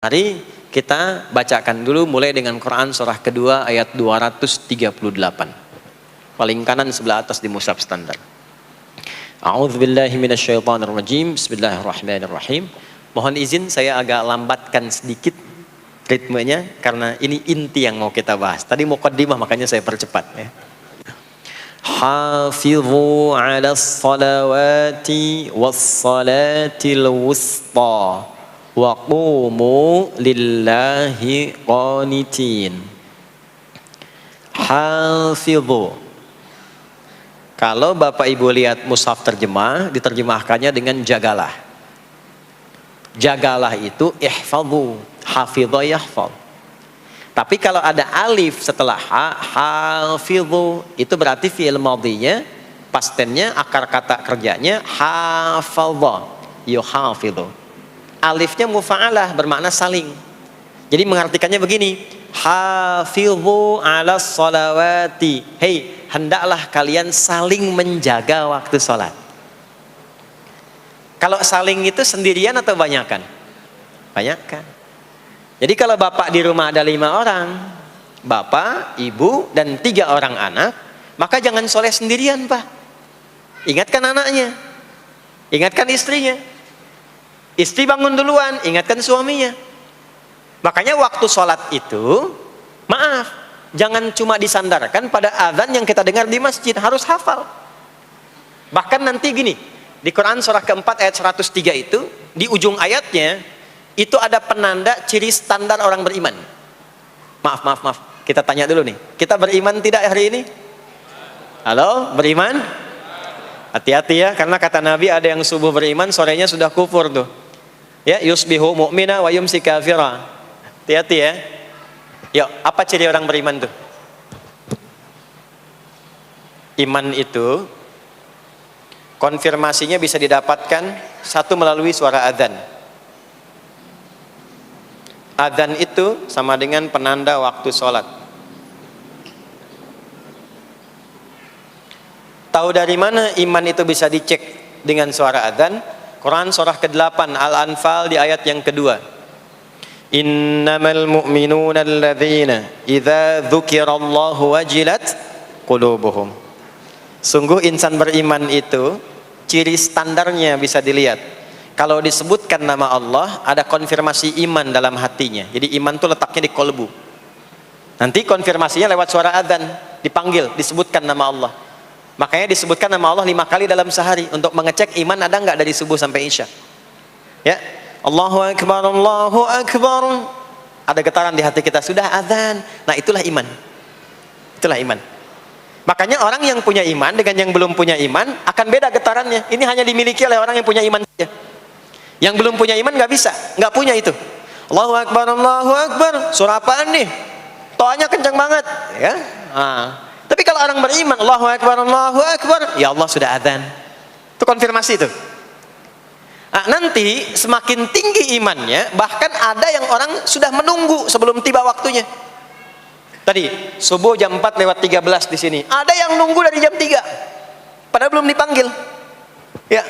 Mari kita bacakan dulu mulai dengan Quran surah kedua ayat 238. Paling kanan sebelah atas di mushaf standar. A'udzubillahi minasyaitonirrajim. Bismillahirrahmanirrahim. Mohon izin saya agak lambatkan sedikit ritmenya karena ini inti yang mau kita bahas. Tadi muqaddimah makanya saya percepat ya. Hafizu 'alas salawati was salatil wusta wa qumu lillahi qanitin. Hafidhu. Kalau Bapak Ibu lihat mushaf terjemah, diterjemahkannya dengan jagalah. Jagalah itu ihfadhu, hafidha yahfadh. Tapi kalau ada alif setelah ha, hafidhu, itu berarti fi'il madhinya, past tense-nya, akar kata kerjanya hafadha, yuhafidhu. Alifnya mufa'alah, bermakna saling. Jadi mengartikannya begini, hafidhu 'alas salawati. Hei, hendaklah kalian saling menjaga waktu sholat. Kalau saling itu sendirian atau banyakan? Banyakan. Jadi kalau bapak di rumah ada 5 orang, bapak, ibu, dan 3 orang anak, maka jangan sholat sendirian, Pak. Ingatkan anaknya, ingatkan istrinya. Istri bangun duluan, ingatkan suaminya. Makanya waktu sholat itu, maaf, jangan cuma disandarkan pada azan yang kita dengar di masjid, harus hafal. Bahkan nanti gini, di Quran surah keempat ayat 103 itu, di ujung ayatnya, itu ada penanda ciri standar orang beriman. Maaf, kita tanya dulu nih, kita beriman tidak hari ini? Halo, beriman? Hati-hati ya, karena kata Nabi ada yang subuh beriman, sorenya sudah kufur tuh. Ya, yusbihu mu'mina wa yumsi kafira. Hati-hati ya. Yuk, apa ciri orang beriman tuh? Iman itu konfirmasinya bisa didapatkan satu melalui suara adzan. Adzan itu sama dengan penanda waktu sholat. Tahu dari mana iman itu bisa dicek dengan suara adzan? Quran surah ke-8 Al-Anfal di ayat yang kedua. Innamal mu'minuna alladzina idza dzukirallahu wajilat qulubuhum. Sungguh insan beriman itu ciri standarnya bisa dilihat. Kalau disebutkan nama Allah, ada konfirmasi iman dalam hatinya. Jadi iman itu letaknya di kolbu. Nanti konfirmasinya lewat suara adzan, dipanggil, disebutkan nama Allah. Makanya disebutkan nama Allah 5 kali dalam sehari untuk mengecek iman ada nggak dari subuh sampai isya. Ya, Allahu Akbar, Allahu Akbar. Ada getaran di hati kita, sudah adzan. Nah, itulah iman. Itulah iman. Makanya orang yang punya iman dengan yang belum punya iman akan beda getarannya. Ini hanya dimiliki oleh orang yang punya iman saja. Yang belum punya iman nggak bisa, nggak punya itu. Allahu Akbar, Allahu Akbar. Surah apaan nih? Toanya kencang banget, ya. Tapi kalau orang beriman, Allahu Akbar, Allahu Akbar, ya Allah sudah adzan. Itu konfirmasi itu. Nah, nanti semakin tinggi imannya, bahkan ada yang orang sudah menunggu sebelum tiba waktunya. Tadi subuh jam 4 lewat 13 di sini. Ada yang nunggu dari jam 3. Padahal belum dipanggil. Ya.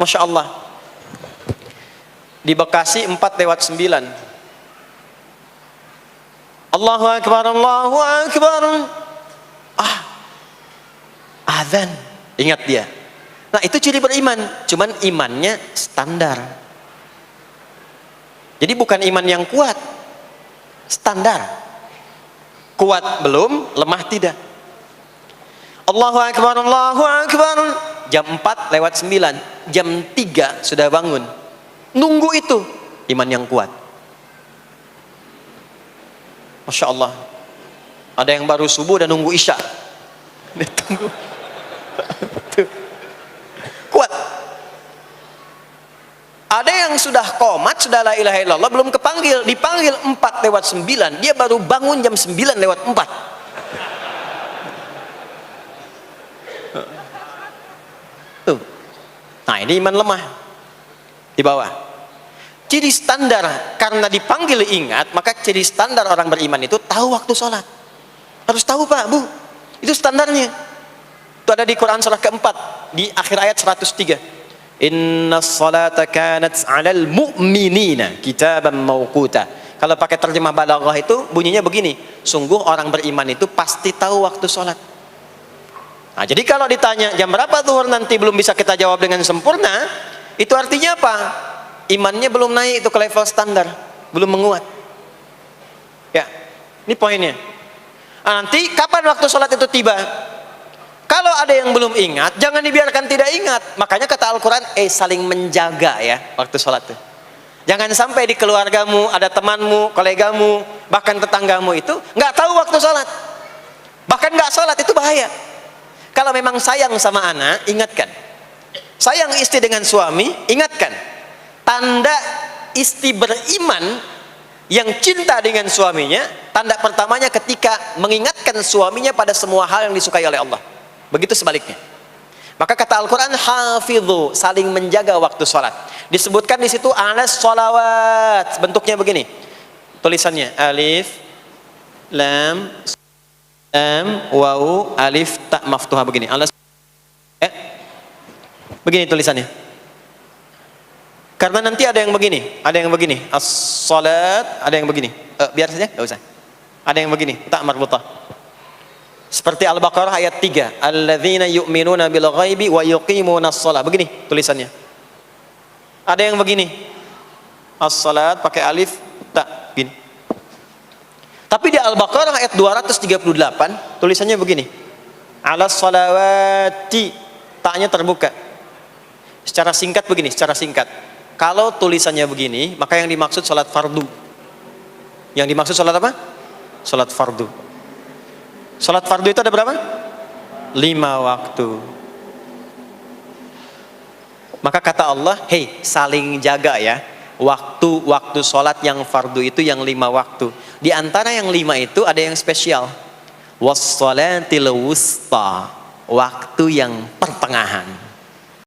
Masya Allah. Di Bekasi 4 lewat 9. Allahu Akbar, Allahu Akbar. Adzan. Ingat dia. Nah, itu ciri beriman. Cuman imannya standar. Jadi bukan iman yang kuat. Standar. Kuat belum, lemah tidak. Allahu Akbar, Allahu Akbar. Jam 4 lewat 9. Jam 3 sudah bangun. Nunggu itu. Iman yang kuat. Masya Allah. Ada yang baru subuh dan nunggu isya. Tunggu. Kuat. Ada yang sudah qomat, sudah la ilaha illallah, belum kepanggil, dipanggil 4 lewat 9, dia baru bangun jam 9 lewat 4. Tuh. Nah, ini iman lemah di bawah. Ciri standar karena dipanggil ingat, maka ciri standar orang beriman itu tahu waktu sholat. Harus tahu, Pak, Bu. Itu standarnya. Itu ada di Quran surah keempat di akhir ayat 103. Inna salata kanat 'alal mu'minina kitaban mauquta. Kalau pakai terjemah balaghah itu bunyinya begini, sungguh orang beriman itu pasti tahu waktu sholat. Nah, jadi kalau ditanya jam berapa zuhur nanti belum bisa kita jawab dengan sempurna, itu artinya apa? Imannya belum naik itu ke level standar, belum menguat. Ya, ini poinnya. Nah, nanti kapan waktu sholat itu tiba? Kalau ada yang belum ingat, jangan dibiarkan tidak ingat. Makanya kata Al-Quran, saling menjaga ya waktu sholat itu. Jangan sampai di keluargamu, ada temanmu, kolegamu, bahkan tetanggamu itu nggak tahu waktu sholat. Bahkan nggak sholat, itu bahaya. Kalau memang sayang sama anak, ingatkan. Sayang istri dengan suami, ingatkan. Tanda istri beriman yang cinta dengan suaminya, tanda pertamanya ketika mengingatkan suaminya pada semua hal yang disukai oleh Allah. Begitu sebaliknya. Maka kata Al-Quran, hafidhu, saling menjaga waktu sholat. Disebutkan di situ alas sholawat, bentuknya begini. Tulisannya alif, lam, waw, alif, ta maftuha begini. Alas, begini tulisannya. Karena nanti ada yang begini, as-sholat, ada yang begini. Biar saja, nggak usah. Ada yang begini, ta marbutah. Seperti Al-Baqarah ayat 3, alladzina yu'minuna bil ghaibi wa yuqimunas shalah. Begini tulisannya. Ada yang begini, as-salat pakai alif, ta, gini. Tapi di Al-Baqarah ayat 238 tulisannya begini, alas salawati, taknya terbuka. Secara singkat begini, secara singkat. Kalau tulisannya begini, maka yang dimaksud salat fardu. Yang dimaksud salat apa? Salat fardu. Salat fardu itu ada berapa? 5 waktu. Maka kata Allah, hei, saling jaga ya. Waktu salat yang fardu itu yang 5 waktu. Di antara yang 5 itu ada yang spesial. Was-shalatil wusta, waktu yang pertengahan.